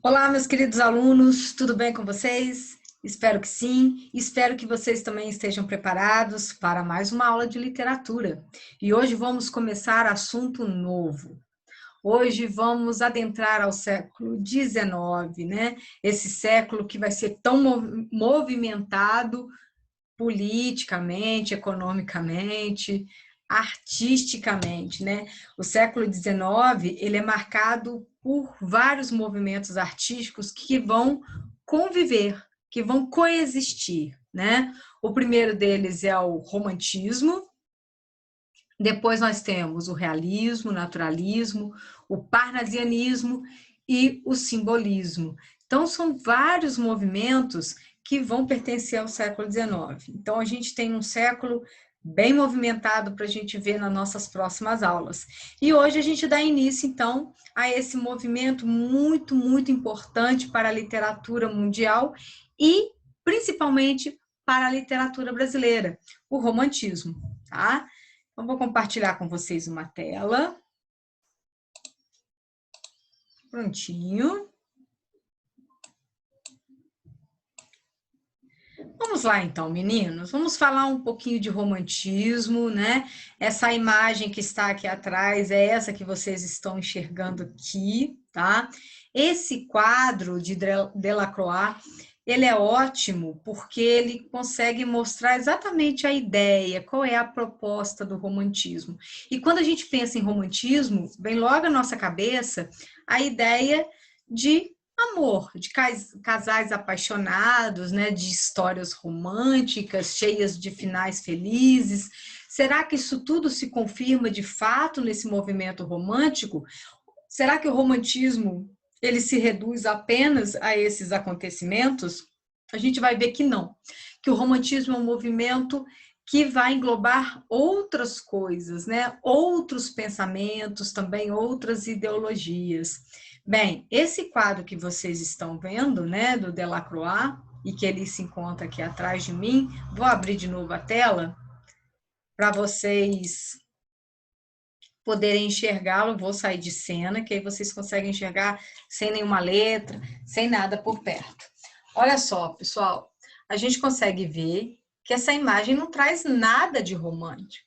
Olá, meus queridos alunos, tudo bem com vocês? Espero que sim, espero que vocês também estejam preparados para mais uma aula de literatura. E hoje vamos começar assunto novo. Hoje vamos adentrar ao século XIX, né? Esse século que vai ser tão movimentado politicamente, economicamente, artisticamente, né? O século XIX, ele é marcado por vários movimentos artísticos que vão conviver, que vão coexistir, né? O primeiro deles é o romantismo, depois nós temos o realismo, o naturalismo, o parnasianismo e o simbolismo. Então, são vários movimentos que vão pertencer ao século XIX. Então, a gente tem um século bem movimentado para a gente ver nas nossas próximas aulas. E hoje a gente dá início, então, a esse movimento muito importante para a literatura mundial e, principalmente, para a literatura brasileira, o romantismo, tá? Então, vou compartilhar com vocês uma tela. Prontinho. Vamos lá, então, meninos. Vamos falar um pouquinho de romantismo, né? Essa imagem que está aqui atrás é essa que vocês estão enxergando aqui, tá? Esse quadro de Delacroix, ele é ótimo porque ele consegue mostrar exatamente a ideia, qual é a proposta do romantismo. E quando a gente pensa em romantismo, vem logo à nossa cabeça a ideia de amor, de casais apaixonados, né, de histórias românticas, cheias de finais felizes. Será que isso tudo se confirma de fato nesse movimento romântico? Será que o romantismo ele se reduz apenas a esses acontecimentos? A gente vai ver que não, que o romantismo é um movimento que vai englobar outras coisas, né? Outros pensamentos, também outras ideologias. Bem, esse quadro que vocês estão vendo, né, do Delacroix, e que ele se encontra aqui atrás de mim, vou abrir de novo a tela para vocês poderem enxergá-lo. Vou sair de cena, que aí vocês conseguem enxergar sem nenhuma letra, sem nada por perto. Olha só, pessoal, a gente consegue ver que essa imagem não traz nada de romântico.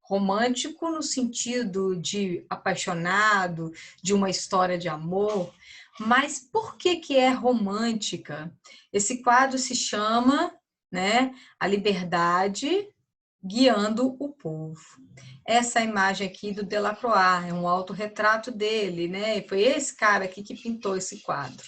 Romântico no sentido de apaixonado, de uma história de amor, mas por que é romântica? Esse quadro se chama, né, A Liberdade Guiando o Povo. Essa imagem aqui do Delacroix, é um autorretrato dele, né? Foi esse cara aqui que pintou esse quadro.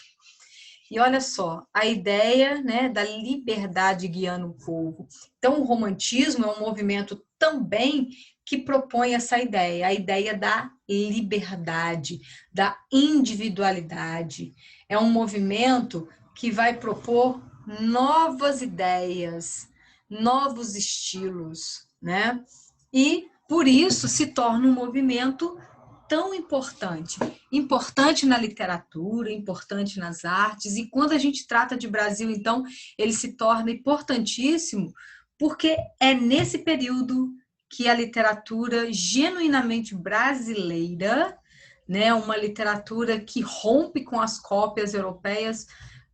E olha só, a ideia, né, da liberdade guiando o povo. Então, o romantismo é um movimento também que propõe essa ideia, a ideia da liberdade, da individualidade. É um movimento que vai propor novas ideias, novos estilos, né? E, por isso, se torna um movimento tão importante. Importante na literatura, importante nas artes, e quando a gente trata de Brasil, então, ele se torna importantíssimo, porque é nesse período que a literatura genuinamente brasileira, né, uma literatura que rompe com as cópias europeias,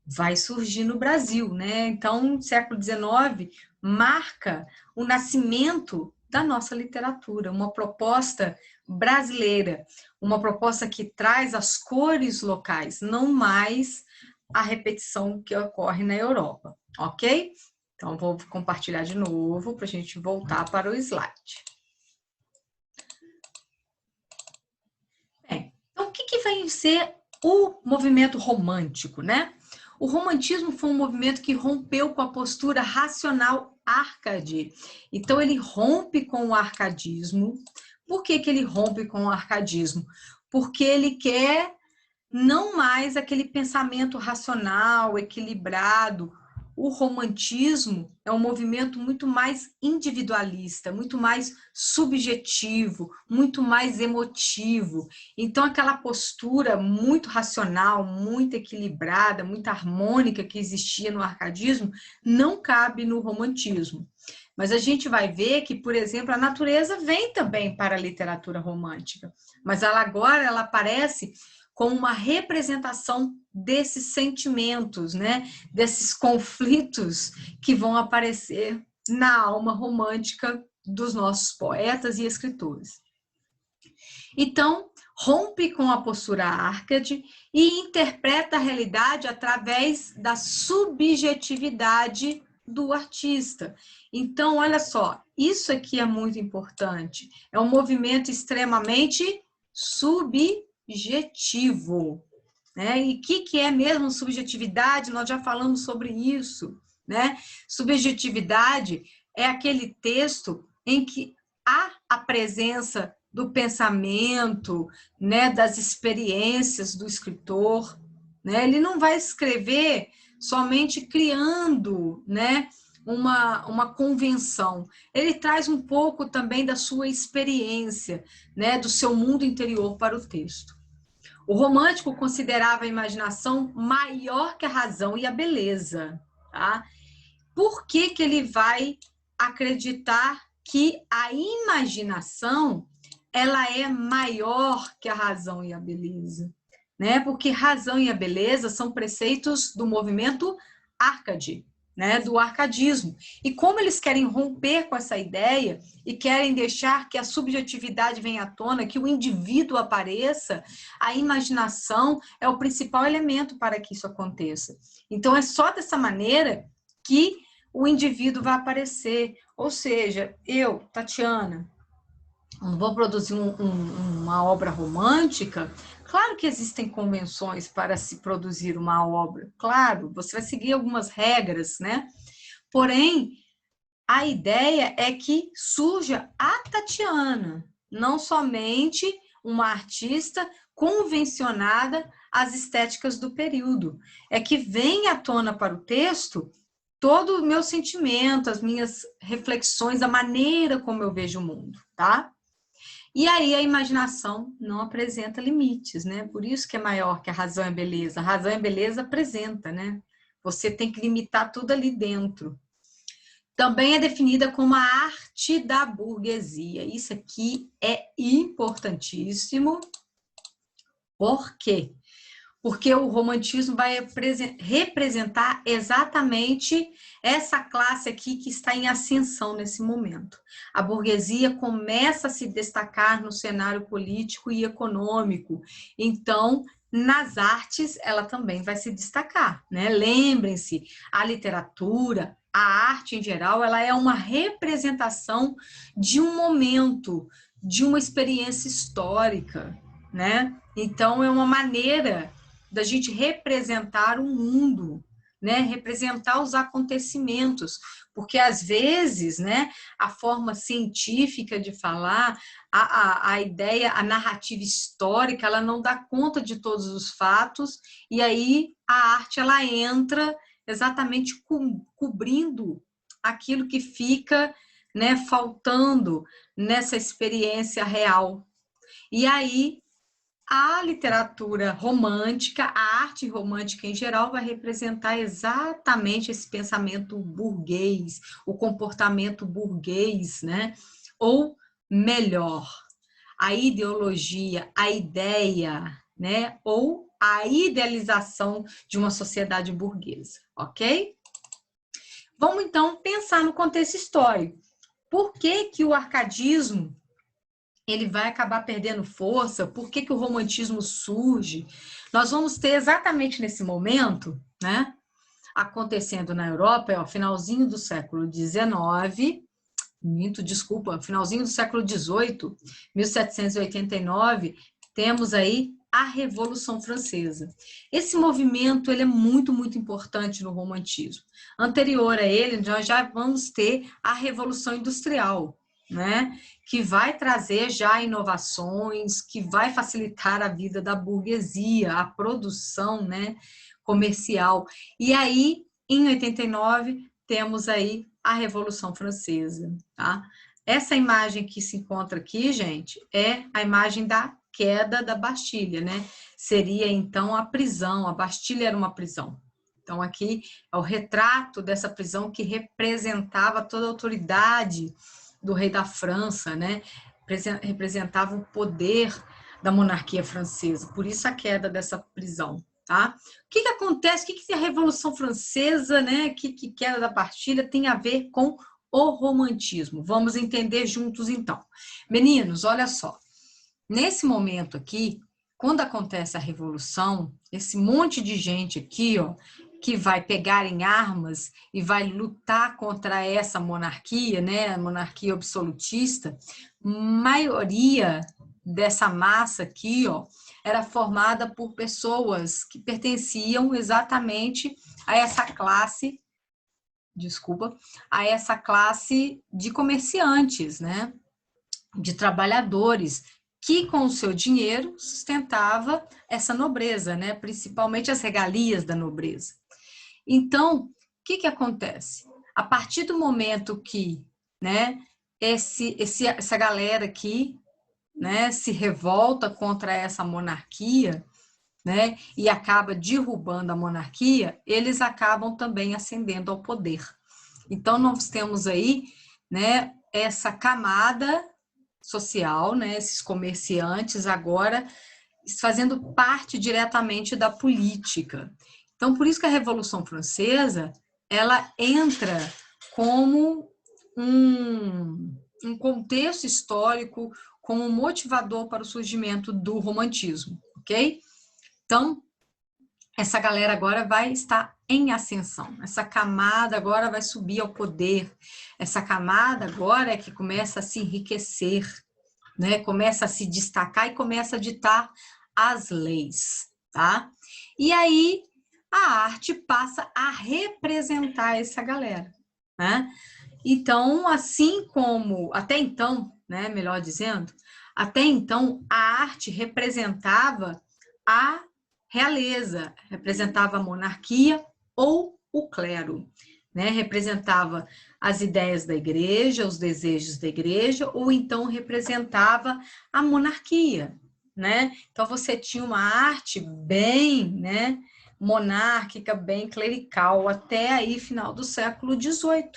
vai surgir no Brasil, né? Então, o século XIX marca o nascimento da nossa literatura, uma proposta brasileira, uma proposta que traz as cores locais, não mais a repetição que ocorre na Europa, ok? Então, vou compartilhar de novo para a gente voltar para o slide. Bem, então, o que vai ser o movimento romântico, né? O romantismo foi um movimento que rompeu com a postura racional arcade. Então, ele rompe com o arcadismo. Por que ele rompe com o arcadismo? Porque ele quer não mais aquele pensamento racional, equilibrado. O romantismo é um movimento muito mais individualista, muito mais subjetivo, muito mais emotivo. Então, aquela postura muito racional, muito equilibrada, muito harmônica que existia no arcadismo, não cabe no romantismo. Mas a gente vai ver que, por exemplo, a natureza vem também para a literatura romântica, mas ela agora ela aparece como uma representação desses sentimentos, né? Desses conflitos que vão aparecer na alma romântica dos nossos poetas e escritores. Então, rompe com a postura Arcade e interpreta a realidade através da subjetividade do artista. Então, olha só, isso aqui é muito importante. É um movimento extremamente subjetivo, né? E o que é mesmo subjetividade? Nós já falamos sobre isso, né? Subjetividade é aquele texto em que há a presença do pensamento, né, das experiências do escritor, né? Ele não vai escrever somente criando, né, uma convenção. Ele traz um pouco também da sua experiência, né, do seu mundo interior para o texto. O romântico considerava a imaginação maior que a razão e a beleza, tá? Por que que ele vai acreditar que a imaginação ela é maior que a razão e a beleza, né? Porque razão e a beleza são preceitos do movimento Arcade, né? Do arcadismo. E como eles querem romper com essa ideia e querem deixar que a subjetividade venha à tona, que o indivíduo apareça, a imaginação é o principal elemento para que isso aconteça. Então é só dessa maneira que o indivíduo vai aparecer. Ou seja, eu, Tatiana, vou produzir uma obra romântica. Claro que existem convenções para se produzir uma obra. Claro, você vai seguir algumas regras, né? Porém, a ideia é que surja a Tatiana, não somente uma artista convencionada às estéticas do período. É que vem à tona para o texto todo o meu sentimento, as minhas reflexões, a maneira como eu vejo o mundo, tá? E aí a imaginação não apresenta limites, né? Por isso que é maior que a razão e a beleza. A razão e a beleza apresenta, né? Você tem que limitar tudo ali dentro. Também é definida como a arte da burguesia. Isso aqui é importantíssimo. Por quê? Porque o romantismo vai representar exatamente essa classe aqui que está em ascensão nesse momento. A burguesia começa a se destacar no cenário político e econômico. Então, nas artes, ela também vai se destacar, né? Lembrem-se, a literatura, a arte em geral, ela é uma representação de um momento, de uma experiência histórica, né? Então, é uma maneira da gente representar o mundo, né? Representar os acontecimentos, porque às vezes, né, a forma científica de falar, a ideia, a narrativa histórica, ela não dá conta de todos os fatos, e aí a arte ela entra exatamente cobrindo aquilo que fica, né, faltando nessa experiência real. E aí a literatura romântica, a arte romântica em geral, vai representar exatamente esse pensamento burguês, o comportamento burguês, né? Ou melhor, a ideologia, a ideia, né? Ou a idealização de uma sociedade burguesa, ok? Vamos então pensar no contexto histórico. Por que que o arcadismo ele vai acabar perdendo força? Por que que o romantismo surge? Nós vamos ter exatamente nesse momento, né, acontecendo na Europa, ao finalzinho do século XIX, finalzinho do século XVIII, 1789, temos aí a Revolução Francesa. Esse movimento ele é muito, muito importante no romantismo. Anterior a ele, nós já vamos ter a Revolução Industrial, né? Que vai trazer já inovações, que vai facilitar a vida da burguesia, a produção, né, comercial. E aí, em 89, temos aí a Revolução Francesa, tá? Essa imagem que se encontra aqui, gente, é a imagem da queda da Bastilha, né? Seria, então, a prisão. A Bastilha era uma prisão. Então, aqui é o retrato dessa prisão que representava toda a autoridade do rei da França, né? Representava o poder da monarquia francesa, por isso a queda dessa prisão. Tá? O que acontece? O que a Revolução Francesa, né, que queda da Bastilha, tem a ver com o romantismo? Vamos entender juntos, então. Meninos, olha só. Nesse momento aqui, quando acontece a Revolução, esse monte de gente aqui, ó, que vai pegar em armas e vai lutar contra essa monarquia, né, a monarquia absolutista, maioria dessa massa aqui, ó, era formada por pessoas que pertenciam exatamente a essa classe, desculpa, a essa classe de comerciantes, né, de trabalhadores, que com o seu dinheiro sustentava essa nobreza, né, principalmente as regalias da nobreza. Então, o que acontece? A partir do momento que, né, essa galera aqui, né, se revolta contra essa monarquia, né, e acaba derrubando a monarquia, eles acabam também ascendendo ao poder. Então, nós temos aí, né, essa camada social, né, esses comerciantes agora fazendo parte diretamente da política. Então, por isso que a Revolução Francesa, ela entra como um contexto histórico, como um motivador para o surgimento do romantismo, ok? Então, essa galera agora vai estar em ascensão, essa camada agora vai subir ao poder, essa camada agora é que começa a se enriquecer, né? Começa a se destacar e começa a ditar as leis, tá? E aí a arte passa a representar essa galera, né? Então, assim como até então, né, melhor dizendo, até então a arte representava a realeza, representava a monarquia ou o clero, né? Representava as ideias da igreja, os desejos da igreja, ou então representava a monarquia, né? Então você tinha uma arte bem, né, monárquica, bem clerical, até aí final do século XVIII,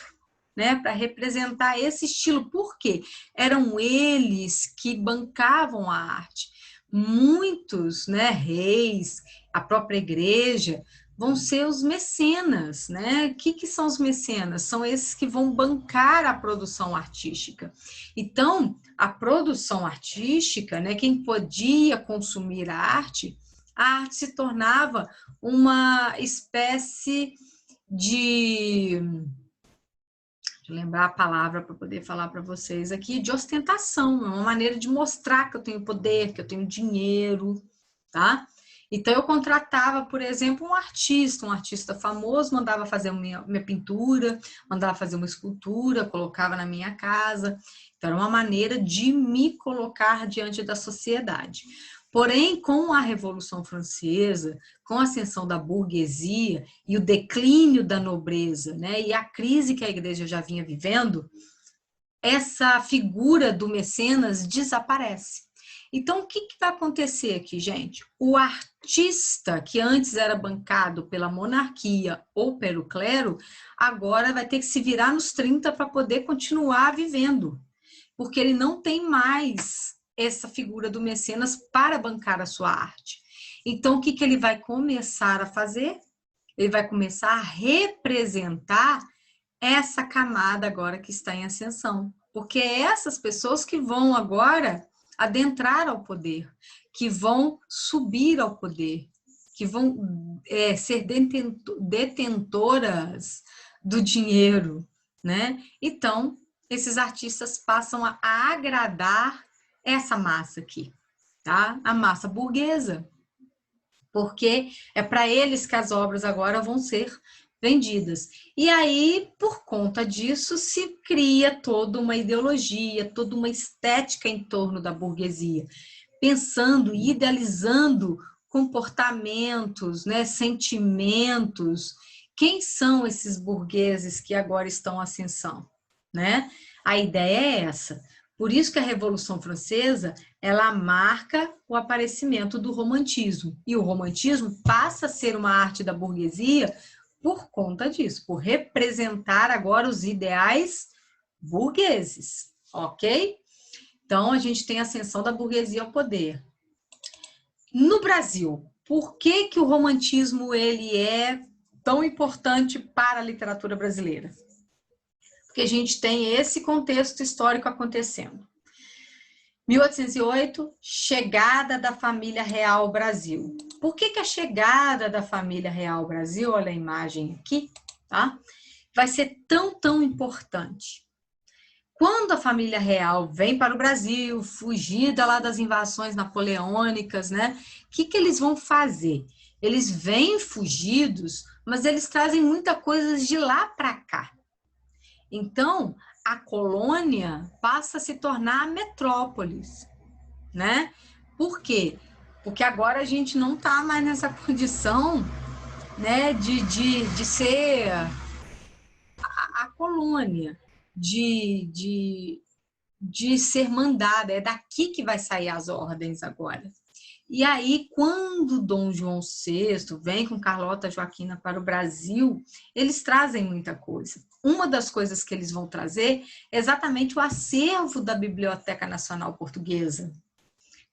né, para representar esse estilo. Por quê? Eram eles que bancavam a arte. Muitos, né, reis, a própria igreja, vão ser os mecenas, né? O que são os mecenas? São esses que vão bancar a produção artística. Então, a produção artística, né, quem podia consumir a arte se tornava uma espécie de lembrar a palavra para poder falar para vocês aqui, de ostentação, é uma maneira de mostrar que eu tenho poder, que eu tenho dinheiro, tá? Então, eu contratava, por exemplo, um artista famoso, mandava fazer minha pintura, mandava fazer uma escultura, colocava na minha casa. Então, era uma maneira de me colocar diante da sociedade. Porém, com a Revolução Francesa, com a ascensão da burguesia e o declínio da nobreza, né, e a crise que a igreja já vinha vivendo, essa figura do mecenas desaparece. Então, o que vai acontecer aqui, gente? O artista que antes era bancado pela monarquia ou pelo clero, agora vai ter que se virar nos 30 para poder continuar vivendo, porque ele não tem mais essa figura do mecenas para bancar a sua arte. Então, o que ele vai começar a fazer? Ele vai começar a representar essa camada agora que está em ascensão, porque é essas pessoas que vão agora adentrar ao poder, que vão subir ao poder, que vão ser detentoras do dinheiro, né? Então, esses artistas passam a agradar essa massa aqui, tá? A massa burguesa, porque é para eles que as obras agora vão ser vendidas. E aí, por conta disso, se cria toda uma ideologia, toda uma estética em torno da burguesia, pensando e idealizando comportamentos, né, sentimentos. Quem são esses burgueses que agora estão em ascensão, né? A ideia é essa. Por isso que a Revolução Francesa, ela marca o aparecimento do romantismo. E o romantismo passa a ser uma arte da burguesia por conta disso, por representar agora os ideais burgueses, ok? Então, a gente tem a ascensão da burguesia ao poder. No Brasil, por que que o romantismo ele é tão importante para a literatura brasileira? Porque a gente tem esse contexto histórico acontecendo. 1808, chegada da família real ao Brasil. Por que que a chegada da família real ao Brasil, olha a imagem aqui, tá? Vai ser tão importante. Quando a família real vem para o Brasil, fugida lá das invasões napoleônicas, né? O que que eles vão fazer? Eles vêm fugidos, mas eles trazem muita coisa de lá para cá. Então, a colônia passa a se tornar a metrópolis, né? Por quê? Porque agora a gente não está mais nessa condição, né, de ser a colônia, de ser mandada. É daqui que vai sair as ordens agora. E aí, quando Dom João VI vem com Carlota Joaquina para o Brasil, eles trazem muita coisa. Uma das coisas que eles vão trazer é exatamente o acervo da Biblioteca Nacional Portuguesa,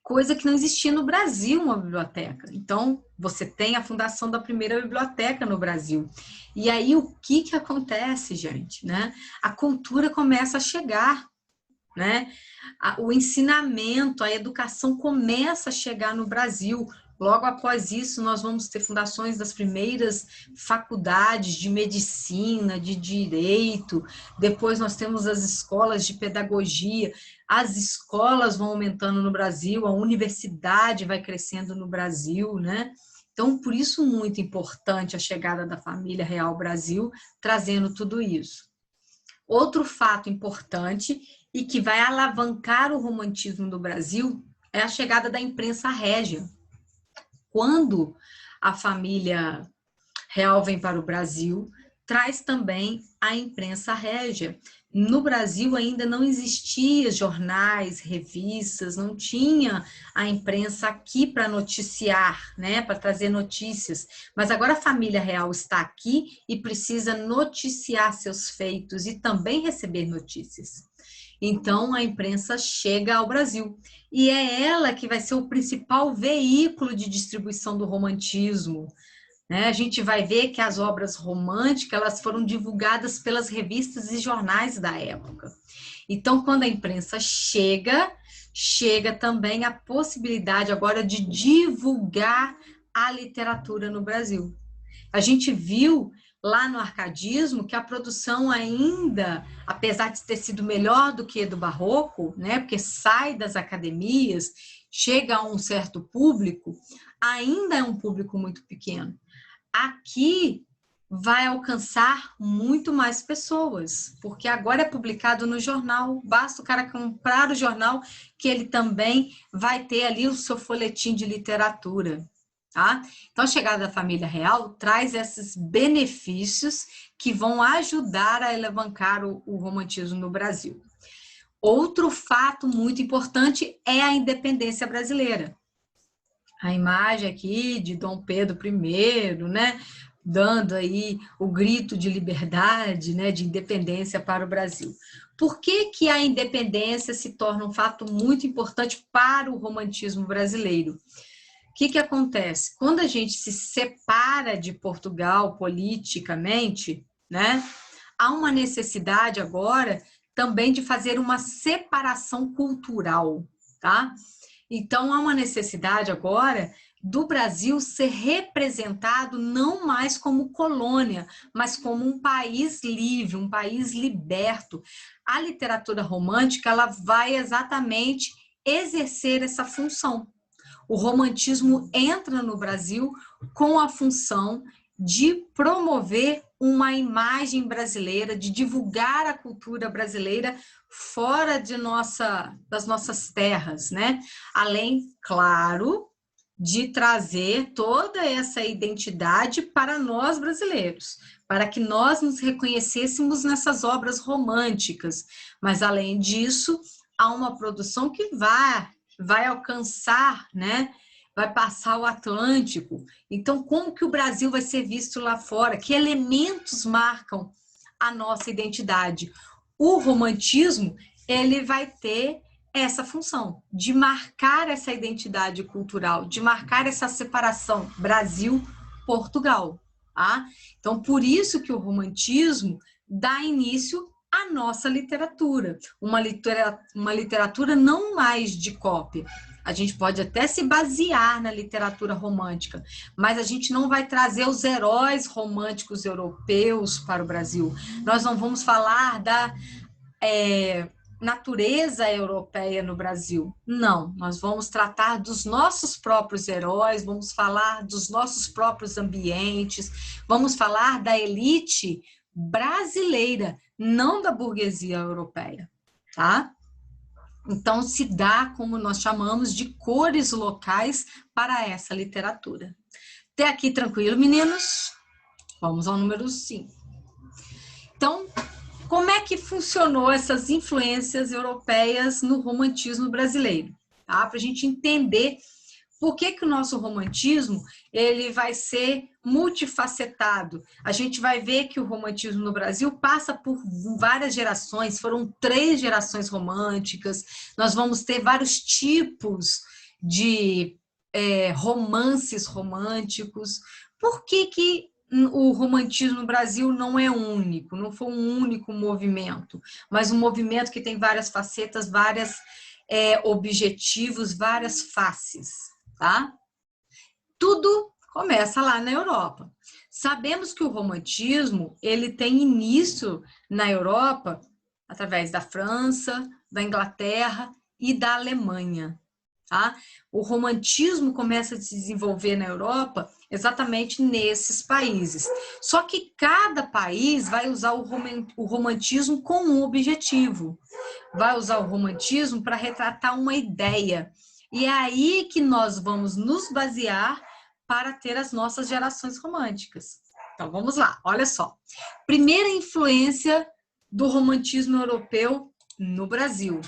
coisa que não existia no Brasil, uma biblioteca. Então, você tem a fundação da primeira biblioteca no Brasil. E aí, o que que acontece, gente? Né? A cultura começa a chegar, né? O ensinamento, a educação começa a chegar no Brasil. Logo após isso, nós vamos ter fundações das primeiras faculdades de medicina, de direito, depois nós temos as escolas de pedagogia, as escolas vão aumentando no Brasil, a universidade vai crescendo no Brasil, né? Então, por isso, muito importante a chegada da família real ao Brasil, trazendo tudo isso. Outro fato importante e que vai alavancar o romantismo do Brasil é a chegada da imprensa régia. Quando a família real vem para o Brasil, traz também a imprensa régia. No Brasil ainda não existia jornais, revistas, não tinha a imprensa aqui para noticiar, né, para trazer notícias. Mas agora a família real está aqui e precisa noticiar seus feitos e também receber notícias. Então a imprensa chega ao Brasil e é ela que vai ser o principal veículo de distribuição do romantismo. A gente vai ver que as obras românticas elas foram divulgadas pelas revistas e jornais da época. Então, quando a imprensa chega também a possibilidade agora de divulgar a literatura no Brasil. A gente viu lá no arcadismo que a produção ainda, apesar de ter sido melhor do que do barroco, né, porque sai das academias, chega a um certo público, ainda é um público muito pequeno. Aqui vai alcançar muito mais pessoas, porque agora é publicado no jornal, basta o cara comprar o jornal, que ele também vai ter ali o seu folhetim de literatura. Tá? Então, a chegada da família real traz esses benefícios que vão ajudar a alavancar o romantismo no Brasil. Outro fato muito importante é a independência brasileira. A imagem aqui de Dom Pedro I, né, dando aí o grito de liberdade, né, de independência para o Brasil. Por que que a independência se torna um fato muito importante para o romantismo brasileiro? O que que acontece? Quando a gente se separa de Portugal politicamente, né, há uma necessidade agora também de fazer uma separação cultural, tá? Então, há uma necessidade agora do Brasil ser representado não mais como colônia, mas como um país livre, um país liberto. A literatura romântica, ela vai exatamente exercer essa função. O romantismo entra no Brasil com a função de promover uma imagem brasileira, de divulgar a cultura brasileira fora das nossas terras, né? Além, claro, de trazer toda essa identidade para nós brasileiros, para que nós nos reconhecêssemos nessas obras românticas. Mas, além disso, há uma produção que vai alcançar, né? Vai passar o Atlântico. Então, como que o Brasil vai ser visto lá fora? Que elementos marcam a nossa identidade? O romantismo, ele vai ter essa função de marcar essa identidade cultural, de marcar essa separação Brasil-Portugal. Tá? Então, por isso que o romantismo dá início à nossa literatura. Uma literatura não mais de cópia. A gente pode até se basear na literatura romântica, mas a gente não vai trazer os heróis românticos europeus para o Brasil. Nós não vamos falar da natureza europeia no Brasil. Não, nós vamos tratar dos nossos próprios heróis, vamos falar dos nossos próprios ambientes, vamos falar da elite brasileira, não da burguesia europeia, tá? Então, se dá, como nós chamamos, de cores locais para essa literatura. Até aqui tranquilo, meninos? Vamos ao número 5. Então, como é que funcionou essas influências europeias no romantismo brasileiro? Tá? Para a gente entender por que o nosso romantismo ele vai ser multifacetado. A gente vai ver que o romantismo no Brasil passa por várias gerações, foram 3 gerações românticas, nós vamos ter vários tipos de romances românticos. Por que o romantismo no Brasil não é único, não foi um único movimento, mas um movimento que tem várias facetas, vários objetivos, várias faces, tá? Tudo começa lá na Europa. Sabemos que o romantismo ele tem início na Europa através da França, da Inglaterra e da Alemanha. Tá? O romantismo começa a se desenvolver na Europa exatamente nesses países. Só que cada país vai usar o romantismo com um objetivo. Vai usar o romantismo para retratar uma ideia. E é aí que nós vamos nos basear para ter as nossas gerações românticas. Então, vamos lá, olha só. Primeira influência do romantismo europeu no Brasil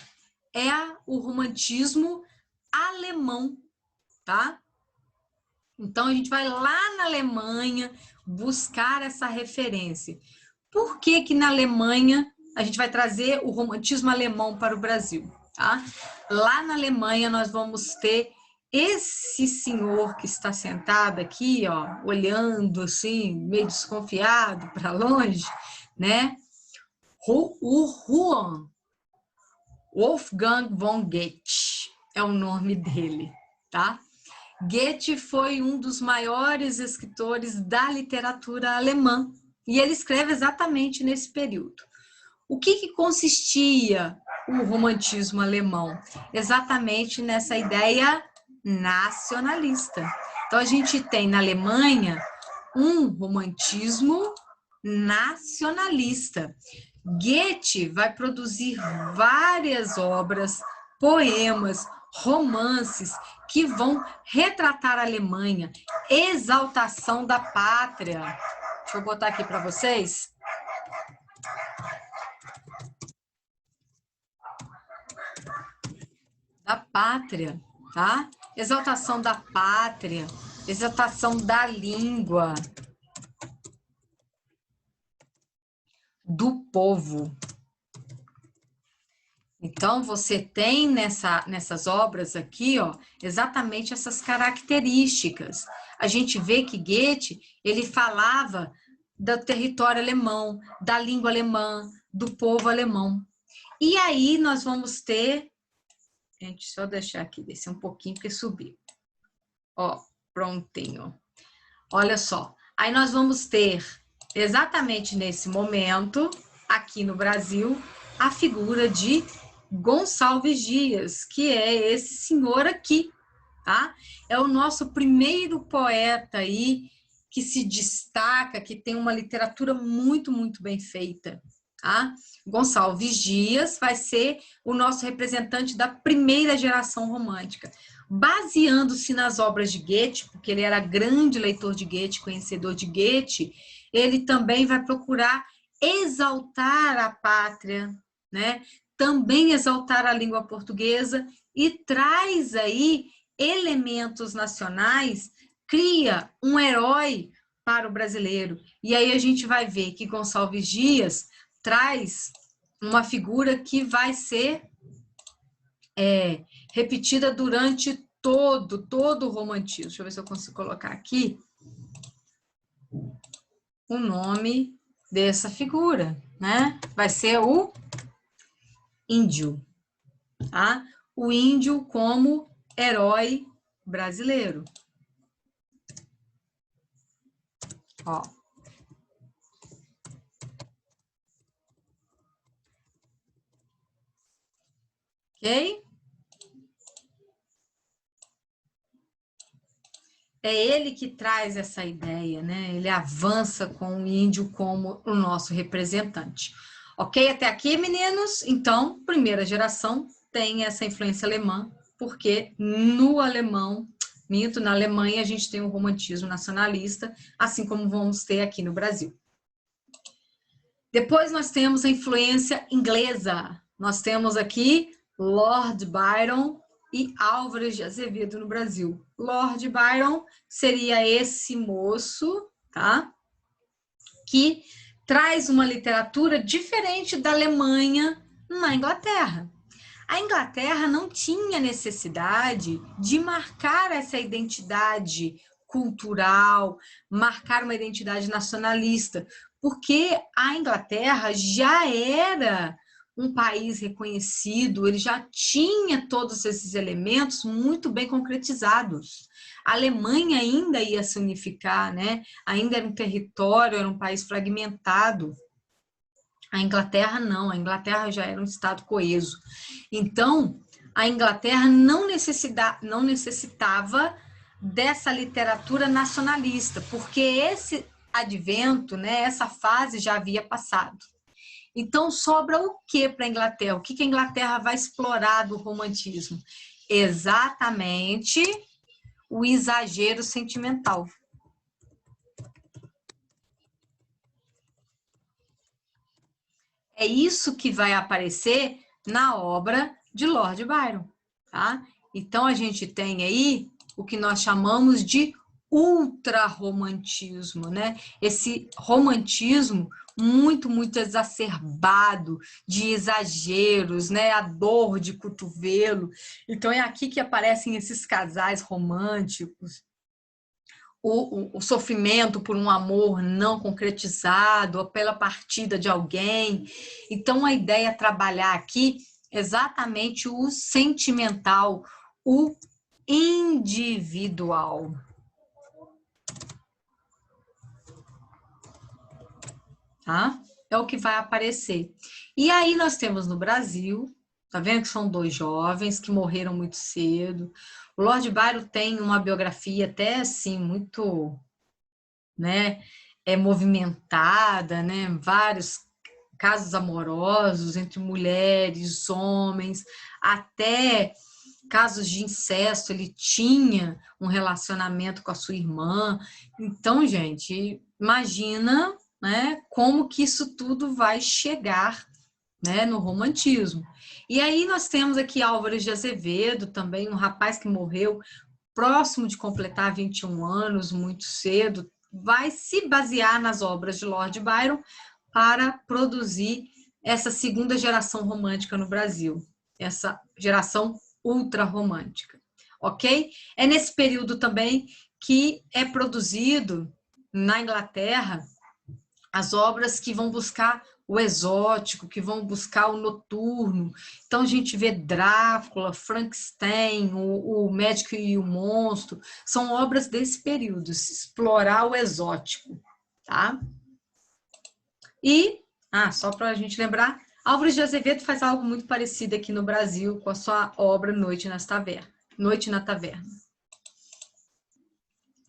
é o romantismo alemão, tá? Então, a gente vai lá na Alemanha buscar essa referência. Por que na Alemanha a gente vai trazer o romantismo alemão para o Brasil? Tá? Lá na Alemanha nós vamos ter esse senhor que está sentado aqui, ó, olhando assim, meio desconfiado para longe, né? O Juan Wolfgang von Goethe é o nome dele, tá? Goethe foi um dos maiores escritores da literatura alemã e ele escreve exatamente nesse período. O que consistia o romantismo alemão? Exatamente nessa ideia nacionalista. Então, a gente tem na Alemanha um romantismo nacionalista. Goethe vai produzir várias obras, poemas, romances que vão retratar a Alemanha, exaltação da pátria. Deixa eu botar aqui para vocês. Da pátria, tá? Exaltação da pátria, exaltação da língua, do povo. Então, você tem nessas obras aqui, ó, exatamente essas características. A gente vê que Goethe, ele falava do território alemão, da língua alemã, do povo alemão. E aí nós vamos ter... Gente, só deixar aqui, descer um pouquinho, porque subiu. Ó, prontinho. Olha só. Aí nós vamos ter, exatamente nesse momento, aqui no Brasil, a figura de Gonçalves Dias, que é esse senhor aqui, tá? É o nosso primeiro poeta aí que se destaca, que tem uma literatura muito, muito bem feita, tá? Gonçalves Dias vai ser o nosso representante da primeira geração romântica, baseando-se nas obras de Goethe, porque ele era grande leitor de Goethe, conhecedor de Goethe, ele também vai procurar exaltar a pátria, né? Também exaltar a língua portuguesa e traz aí elementos nacionais, cria um herói para o brasileiro. E aí a gente vai ver que Gonçalves Dias traz uma figura que vai ser é repetida durante todo o romantismo. Deixa eu ver se eu consigo colocar aqui o nome dessa figura, né? Vai ser o índio, tá? O índio como herói brasileiro. Ó. Ok? É ele que traz essa ideia, né? Ele avança com o índio como o nosso representante. Ok até aqui, meninos? Então, primeira geração tem essa influência alemã, porque no alemão, minto, na Alemanha a gente tem o romantismo nacionalista, assim como vamos ter aqui no Brasil. Depois nós temos a influência inglesa. Nós temos aqui Lord Byron e Álvares de Azevedo no Brasil. Lord Byron seria esse moço, tá? Que traz uma literatura diferente da Alemanha na Inglaterra. A Inglaterra não tinha necessidade de marcar essa identidade cultural, marcar uma identidade nacionalista, porque a Inglaterra já era um país reconhecido, ele já tinha todos esses elementos muito bem concretizados. A Alemanha ainda ia se unificar, né? Ainda era um território, era um país fragmentado. A Inglaterra não, a Inglaterra já era um estado coeso. Então, a Inglaterra não necessitava dessa literatura nacionalista, porque esse advento, né, essa fase já havia passado. Então, sobra o que para a Inglaterra? O que a Inglaterra vai explorar do romantismo? Exatamente o exagero sentimental. É isso que vai aparecer na obra de Lord Byron, tá? Então, a gente tem aí o que nós chamamos de ultrarromantismo, né? Esse romantismo muito exacerbado, de exageros, né? A dor de cotovelo. Então, é aqui que aparecem esses casais românticos, o sofrimento por um amor não concretizado, ou pela partida de alguém. Então, a ideia é trabalhar aqui exatamente o sentimental, o individual. Tá? É o que vai aparecer. E aí nós temos no Brasil, tá vendo que são dois jovens que morreram muito cedo. O Lord Byron tem uma biografia até assim muito, né, movimentada, né, vários casos amorosos entre mulheres, homens, até casos de incesto, ele tinha um relacionamento com a sua irmã. Então, gente, imagina, né, como que isso tudo vai chegar, né, no romantismo. E aí nós temos aqui Álvares de Azevedo, também um rapaz que morreu próximo de completar 21 anos, muito cedo, vai se basear nas obras de Lord Byron para produzir essa segunda geração romântica no Brasil, essa geração ultra-romântica, ok? É nesse período também que é produzido na Inglaterra as obras que vão buscar o exótico, que vão buscar o noturno. Então, a gente vê Drácula, Frankenstein, o Médico e o Monstro, são obras desse período, explorar o exótico, tá? E, só para a gente lembrar, Álvares de Azevedo faz algo muito parecido aqui no Brasil com a sua obra Noite na Taverna.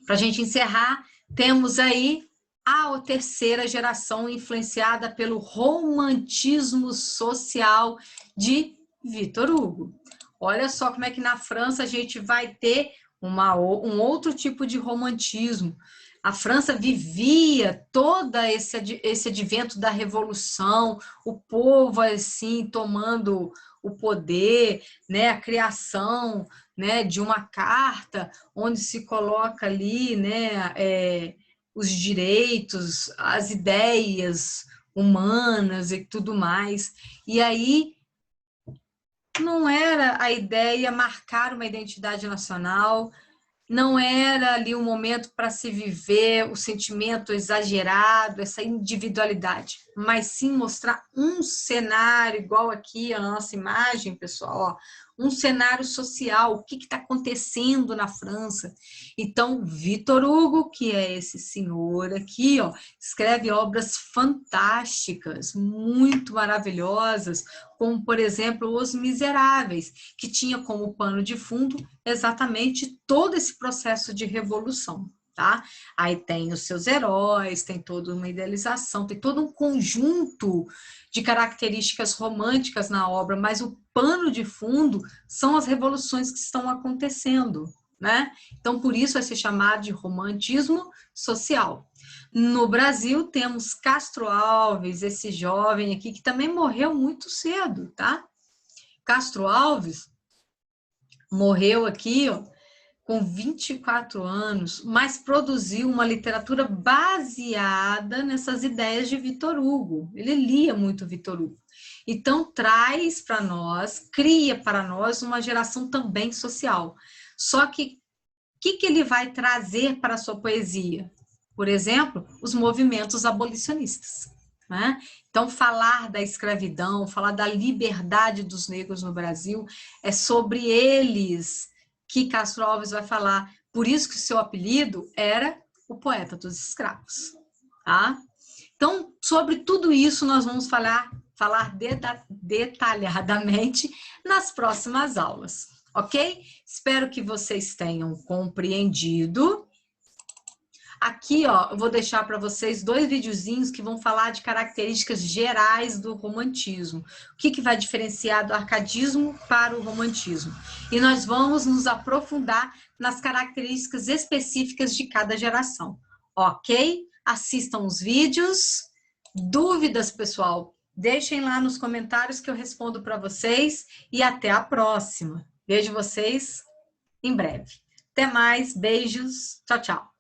Para a gente encerrar, temos aí a terceira geração influenciada pelo romantismo social de Victor Hugo. Olha só como é que na França a gente vai ter um outro tipo de romantismo. A França vivia todo esse advento da revolução, o povo assim tomando o poder, né, a criação, né, de uma carta onde se coloca ali, né, os direitos, as ideias humanas e tudo mais. E aí não era a ideia marcar uma identidade nacional, não era ali um momento para se viver o sentimento exagerado, essa individualidade, mas sim mostrar um cenário, igual aqui a nossa imagem, pessoal, ó, um cenário social, o que está acontecendo na França. Então, Victor Hugo, que é esse senhor aqui, ó, escreve obras fantásticas, muito maravilhosas, como, por exemplo, Os Miseráveis, que tinha como pano de fundo exatamente todo esse processo de revolução, tá? Aí tem os seus heróis, tem toda uma idealização, tem todo um conjunto de características românticas na obra, mas o pano de fundo são as revoluções que estão acontecendo, né? Então, por isso vai ser chamado de romantismo social. No Brasil, temos Castro Alves, esse jovem aqui, que também morreu muito cedo, tá? Castro Alves morreu aqui, ó, com 24 anos, mas produziu uma literatura baseada nessas ideias de Victor Hugo. Ele lia muito Victor Hugo. Então, traz para nós, cria para nós uma geração também social. Só que o que ele vai trazer para a sua poesia? Por exemplo, os movimentos abolicionistas. Né? Então, falar da escravidão, falar da liberdade dos negros no Brasil, é sobre eles que Castro Alves vai falar. Por isso que o seu apelido era o poeta dos escravos. Tá? Então, sobre tudo isso, nós vamos falar detalhadamente nas próximas aulas, ok? Espero que vocês tenham compreendido. Aqui, ó, eu vou deixar para vocês 2 videozinhos que vão falar de características gerais do romantismo. O que vai diferenciar do arcadismo para o romantismo. E nós vamos nos aprofundar nas características específicas de cada geração, ok? Assistam os vídeos. Dúvidas, pessoal? Deixem lá nos comentários que eu respondo para vocês. E até a próxima. Vejo vocês em breve. Até mais, beijos, tchau, tchau.